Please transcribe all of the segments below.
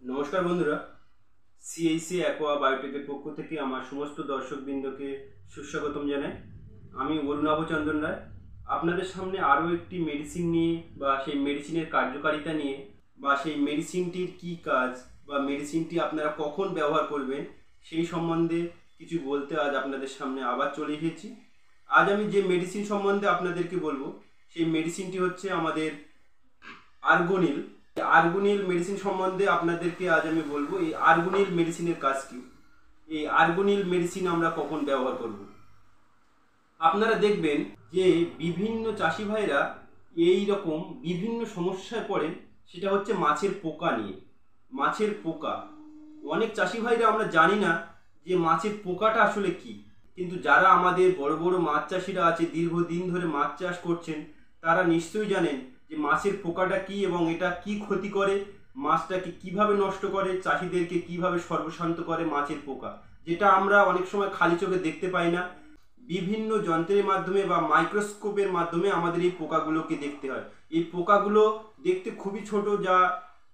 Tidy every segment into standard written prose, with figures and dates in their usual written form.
নমস্কার বন্ধুরা, সিএইসি অ্যাকোয়া বায়োটেকের পক্ষ থেকে আমার সমস্ত দর্শকবৃন্দকে সুস্বাগতম জানাই। আমি অরুণাভ চন্দন রায় আপনাদের সামনে আরও একটি মেডিসিন নিয়ে বা সেই মেডিসিনের কার্যকারিতা নিয়ে বা সেই মেডিসিনটির কী কাজ বা মেডিসিনটি আপনারা কখন ব্যবহার করবেন সেই সম্বন্ধে কিছু বলতে আজ আপনাদের সামনে আবার চলে এসেছি। আজ আমি যে মেডিসিন সম্বন্ধে আপনাদেরকে বলবো সেই মেডিসিনটি হচ্ছে আমাদের আর্গোনিল। আর্গোনিল মেডিসিন সম্বন্ধে আপনাদেরকে আজ আমি বলবো এই আর্গোনিল মেডিসিনের কাজ কি, এই আর্গোনিল মেডিসিন আমরা কখন ব্যবহার করব। আপনারা দেখবেন যে বিভিন্ন চাষি ভাইরা এই রকম বিভিন্ন সমস্যায় পড়েন, সেটা হচ্ছে মাছের পোকা নিয়ে। মাছের পোকা, অনেক চাষি ভাইরা আমরা জানি না যে মাছের পোকাটা আসলে কি, কিন্তু যারা আমাদের বড় বড় মাছ চাষিরা আছে, দীর্ঘদিন ধরে মাছ চাষ করছেন, তারা নিশ্চয়ই জানেন যে মাছের পোকাটা কি এবং এটা কি ক্ষতি করে, মাছটাকে কিভাবে নষ্ট করে, চাষিদেরকে কিভাবে সর্বশান্ত করে মাছের পোকা, যেটা আমরা অনেক সময় খালি চোখে দেখতে পাই না। বিভিন্ন যন্ত্রের মাধ্যমে বা মাইক্রোস্কোপের মাধ্যমে আমাদের এই পোকাগুলোকে দেখতে হয়। এই পোকাগুলো দেখতে খুবই ছোট, যা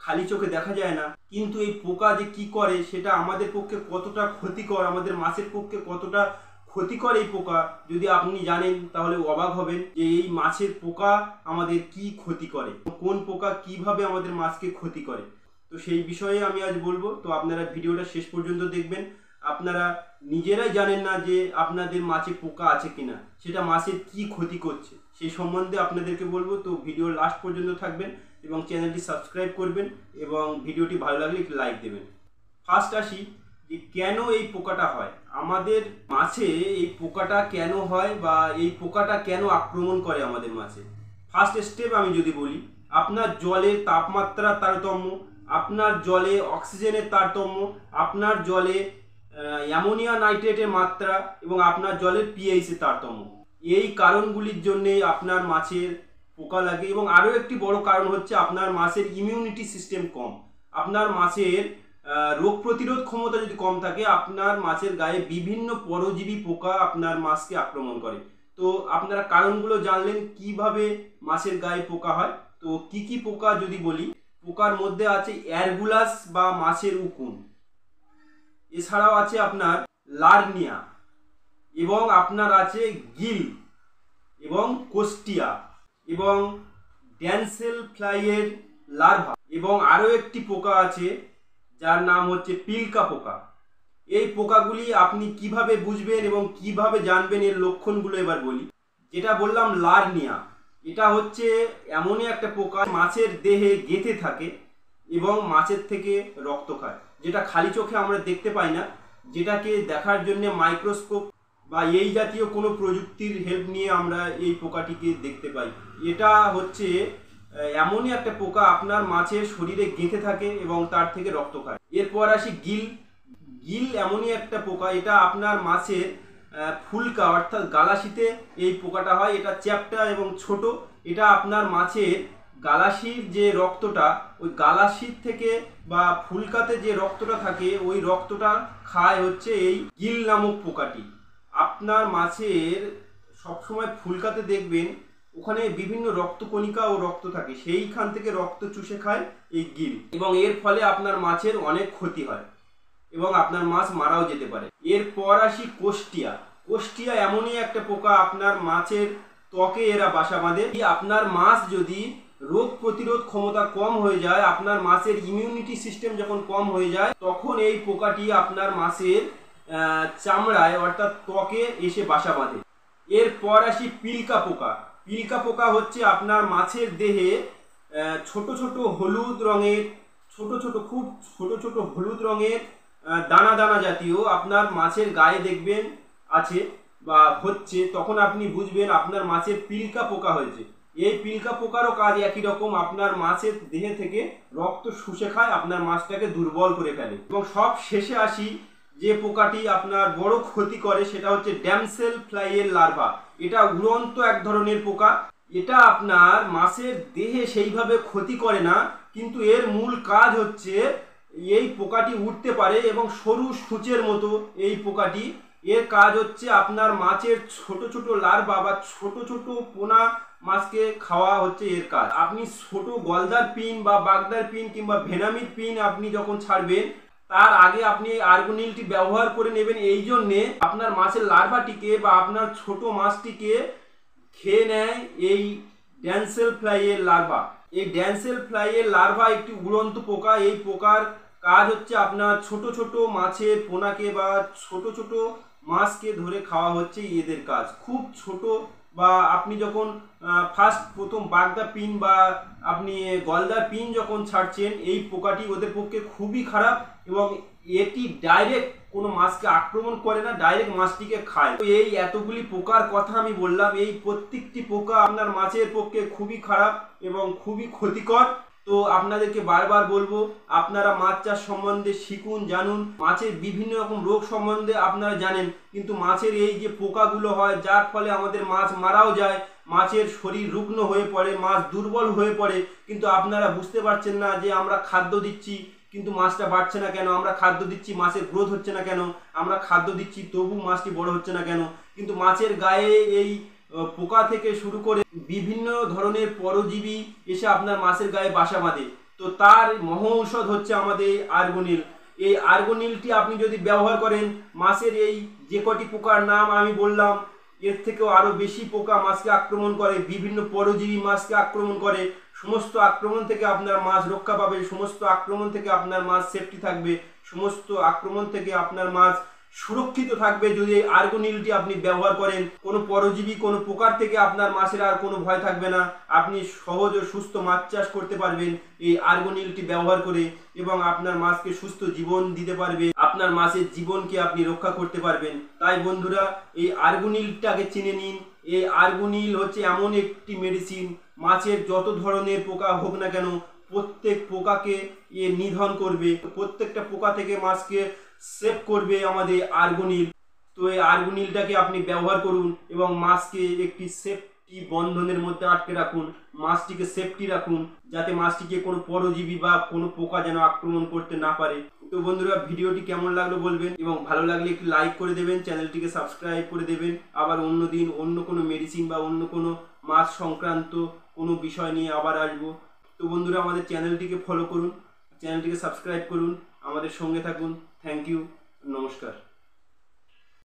খালি চোখে দেখা যায় না, কিন্তু এই পোকা যে কি করে সেটা আমাদের পক্ষে কতটা ক্ষতিকর, আমাদের মাছের পক্ষে কতটা ক্ষতিকর এই পোকা, যদি আপনি জানেন তাহলে অবাক হবেন যে এই মাছের পোকা আমাদের কি ক্ষতি করে, কোন পোকা কিভাবে আমাদের মাছকে ক্ষতি করে। তো সেই বিষয়ে আমি আজ বলবো, তো আপনারা ভিডিওটা শেষ পর্যন্ত দেখবেন। আপনারা নিজেরাই জানেন না যে আপনাদের মাছে পোকা আছে কিনা, সেটা মাছের কি ক্ষতি করছে সেই সম্বন্ধে আপনাদেরকে বলবো। তো ভিডিও লাস্ট পর্যন্ত থাকবেন এবং চ্যানেলটি সাবস্ক্রাইব করবেন এবং ভিডিওটি ভালো লাগলে একটু লাইক দেবেন। ফার্স্ট আসি যে কেন এই পোকাটা হয়, আমাদের মাছে এই পোকাটা কেন হয় বা এই পোকাটা কেন আক্রমণ করে আমাদের মাছে। ফার্স্ট স্টেপ আমি যদি বলি, আপনার জলে তাপমাত্রার তারতম্য, আপনার জলে অক্সিজেনের তারতম্য, আপনার জলে অ্যামোনিয়া নাইট্রেটের মাত্রা এবং আপনার জলের পিএইচের তারতম্য, এই কারণগুলির জন্যে আপনার মাছের পোকা লাগে। এবং আরও একটি বড় কারণ হচ্ছে আপনার মাছের ইমিউনিটি সিস্টেম কম। আপনার মাছের রোগ প্রতিরোধ ক্ষমতা যদি কম থাকে, আপনার মাছের গায়ে বিভিন্ন পরজীবী পোকা আপনার মাছকে আক্রমণ করে। তো আপনারা কারণগুলো জানলেন কিভাবে মাছের গায়ে পোকা হয়। তো কি কি পোকা যদি বলি, পোকার মধ্যে আছে অ্যারগুলাস বা মাছের উকুন, এছাড়াও আছে আপনার লার্নিয়া, এবং আপনার আছে গিল এবং কোস্টিয়া এবং ড্যান্সেল ফ্লাইয়ের লার্ভা, এবং আরও একটি পোকা আছে যার নাম হচ্ছে পিলকা পোকা। এই পোকাগুলি আপনি কিভাবে বুঝবেন এবং কিভাবে জানবেন এর লক্ষণগুলো এবার বলি। যেটা বললাম লার্নিয়া, এটা হচ্ছে এমনই একটা পোকা মাছের দেহে গেঁথে থাকে এবং মাছের থেকে রক্ত খায়, যেটা খালি চোখে আমরা দেখতে পাই না, যেটাকে দেখার জন্য মাইক্রোস্কোপ বা এই জাতীয় কোনো প্রযুক্তির হেল্প নিয়ে আমরা এই পোকাটিকে দেখতে পাই। এটা হচ্ছে এমনই একটা পোকা আপনার মাছের শরীরে গেঁথে থাকে এবং তার থেকে রক্ত খায়। এরপর আসি গিল। গিল এমনই একটা পোকা, এটা আপনার মাছের ফুলকা অর্থাৎ গালাশিতে এই পোকাটা হয়। এটা চ্যাপ্টা এবং ছোট, এটা আপনার মাছের গালাশির যে রক্তটা, ওই গালাশির থেকে বা ফুলকাতে যে রক্তটা থাকে ওই রক্তটা খায় হচ্ছে এই গিল নামক পোকাটি। আপনার মাছের সবসময় ফুলকাতে দেখবেন ওখানে বিভিন্ন রক্তকণিকা ও রক্ত থাকে, সেইখান থেকে রক্ত চুষে খায় এই গিল, এবং এর ফলে আপনার মাছের অনেক ক্ষতি হয় এবং আপনার মাছ মারাও যেতে পারে। এরপর আসি কোস্টিয়া। কোস্টিয়া এমনই একটা পোকা, আপনার মাছের ত্বকে এরা বাসা বাঁধে। আপনার মাছ যদি রোগ প্রতিরোধ ক্ষমতা কম হয়ে যায়, আপনার মাছের ইমিউনিটি সিস্টেম যখন কম হয়ে যায়, তখন এই পোকাটি আপনার মাছের চামড়ায় অর্থাৎ ত্বকে এসে বাসা বাঁধে। এরপর আসি পিলকা পোকা। পিলকা পোকা হচ্ছে আপনার মাছের দেহে ছোট ছোট হলুদ রঙের, খুব ছোট ছোট হলুদ রঙের দানা দানা জাতীয় আপনার মাছের গায়ে দেখবেন আছে বা হচ্ছে, তখন আপনি বুঝবেন আপনার মাছের পিলকা পোকা হয়েছে। এই পিলকা পোকারও কাজ একই রকম, আপনার মাছের দেহে থেকে রক্ত শুষে খায়, আপনার মাছটাকে দুর্বল করে ফেলে। এবং সব শেষে আসি যে পোকাটি আপনার বড় ক্ষতি করে, সেটা হচ্ছে ড্যামসেল ফ্লাইয়ের লার্ভা। এটা উড়ন্ত এক ধরনের পোকা, এটা আপনার মাছের দেহে সেইভাবে ক্ষতি করে না, কিন্তু এর মূল কাজ হচ্ছে এই পোকাটি উঠতে পারে এবং সরু সূচের মতো এই পোকাটি, এর কাজ হচ্ছে আপনার মাছের ছোট ছোট লার্ভা বা ছোট ছোট পোনা মাছকে খাওয়া হচ্ছে এর কাজ। আপনি ছোট গলদার পিন বা বাগদার পিন কিংবা ভেনামির পিন আপনি যখন ছাড়বেন তার আগে আপনি এই আর্গোনিলটি ব্যবহার করে নেবেন, এই জন্যে আপনার মাছের লার্ভাটিকে বা আপনার ছোট মাছটিকে খেয়ে নেয় এই ড্যান্সেল ফ্লাইয়ের লার্ভা। এই ড্যান্সেল ফ্লাইয়ের লার্ভা একটি উড়ন্ত পোকা। এই পোকার কাজ হচ্ছে আপনার ছোট ছোট মাছের পোনাকে বা ছোট ছোট মাছকে ধরে খাওয়া হচ্ছে এদের কাজ। খুব ছোট বা আপনি যখন প্রথম বাগদা পিন বা আপনি গলদা পিন যখন ছাড়ছেন এই পোকাটি ওদের পক্ষে খুবই খারাপ এবং এটি ডাইরেক্ট কোনো মাছকে আক্রমণ করে না, ডাইরেক্ট মাছটিকে খায়। তো এই এতগুলি পোকার কথা আমি বললাম, এই প্রত্যেকটি পোকা আপনার মাছের পক্ষে খুবই খারাপ এবং খুবই ক্ষতিকর। তো আপনাদেরকে বারবার বলবো আপনারা মাছ চাষ সম্বন্ধে শিখুন, জানুন। মাছের বিভিন্ন রকম রোগ সম্বন্ধে আপনারা জানেন, কিন্তু মাছের এই যে পোকাগুলো হয় যার ফলে আমাদের মাছ মারাও যায়, মাছের শরীর রুগ্ন হয়ে পড়ে, মাছ দুর্বল হয়ে পড়ে, কিন্তু আপনারা বুঝতে পারছেন না যে আমরা খাদ্য দিচ্ছি কিন্তু মাছটা বাড়ছে না কেন, আমরা খাদ্য দিচ্ছি মাছের গ্রোথ হচ্ছে না কেন, আমরা খাদ্য দিচ্ছি তবু মাছটি বড় হচ্ছে না কেন। কিন্তু মাছের গায়ে এই পোকা থেকে শুরু করে বিভিন্ন ধরনের পরজীবী এসে আপনার মাছের গায়ে বাসা বাঁধে। তো তার মহৌষধ হচ্ছে আমাদের আর্গোনিল। এই আর্গোনিলটি আপনি যদি ব্যবহার করেন, মাছের এই যে কটি পোকার নাম আমি বললাম এর থেকেও আরও বেশি পোকা মাছকে আক্রমণ করে, বিভিন্ন পরজীবী মাছকে আক্রমণ করে। সমস্ত আক্রমণ থেকে আপনার মাছ রক্ষা পাবে, সমস্ত আক্রমণ থেকে আপনার মাছ সেফটি থাকবে, সমস্ত আক্রমণ থেকে আপনার মাছ সুরক্ষিত থাকবে যদি এই আর্গোনিলটি আপনি ব্যবহার করেন। কোনো পরজীবী কোনো পোকার থেকে আপনার মাছের আর কোনো ভয় থাকবে না, আপনি সহজ ও সুস্থ মাছ চাষ করতে পারবেন এই আর্গোনিলটি ব্যবহার করে এবং আপনার মাছকে সুস্থ জীবন দিতে পারবে, আপনার মাছের জীবনকে আপনি রক্ষা করতে পারবেন। তাই বন্ধুরা এই আর্গোনিলটাকে চিনে নিন। এই আর্গোনিল হচ্ছে এমন একটি মেডিসিন, মাছের যত ধরনের পোকা হোক না কেন প্রত্যেক পোকাকে এ নিধন করবে, প্রত্যেকটা পোকা থেকে মাছকে সেভ করবে আমাদের আর্গোনিল। তো এই আর্গোনিলটাকে আপনি ব্যবহার করুন এবং মাছকে একটি সেফটি বন্ধনের মধ্যে আটকে রাখুন, মাছটিকে সেফটি রাখুন যাতে মাছটিকে কোনো পরজীবী বা কোনো পোকা যেন আক্রমণ করতে না পারে। তো বন্ধুরা ভিডিওটি কেমন লাগলো বলবেন এবং ভালো লাগলে একটি লাইক করে দেবেন, চ্যানেলটিকে সাবস্ক্রাইব করে দেবেন। আবার অন্য দিন অন্য কোনো মেডিসিন বা অন্য কোনো মাছ সংক্রান্ত কোনো বিষয় নিয়ে আবার আসবো। তো বন্ধুরা আমাদের চ্যানেলটিকে ফলো করুন, চ্যানেলটিকে সাবস্ক্রাইব করুন, আমাদের সঙ্গে থাকুন। থ্যাংক ইউ, নমস্কার।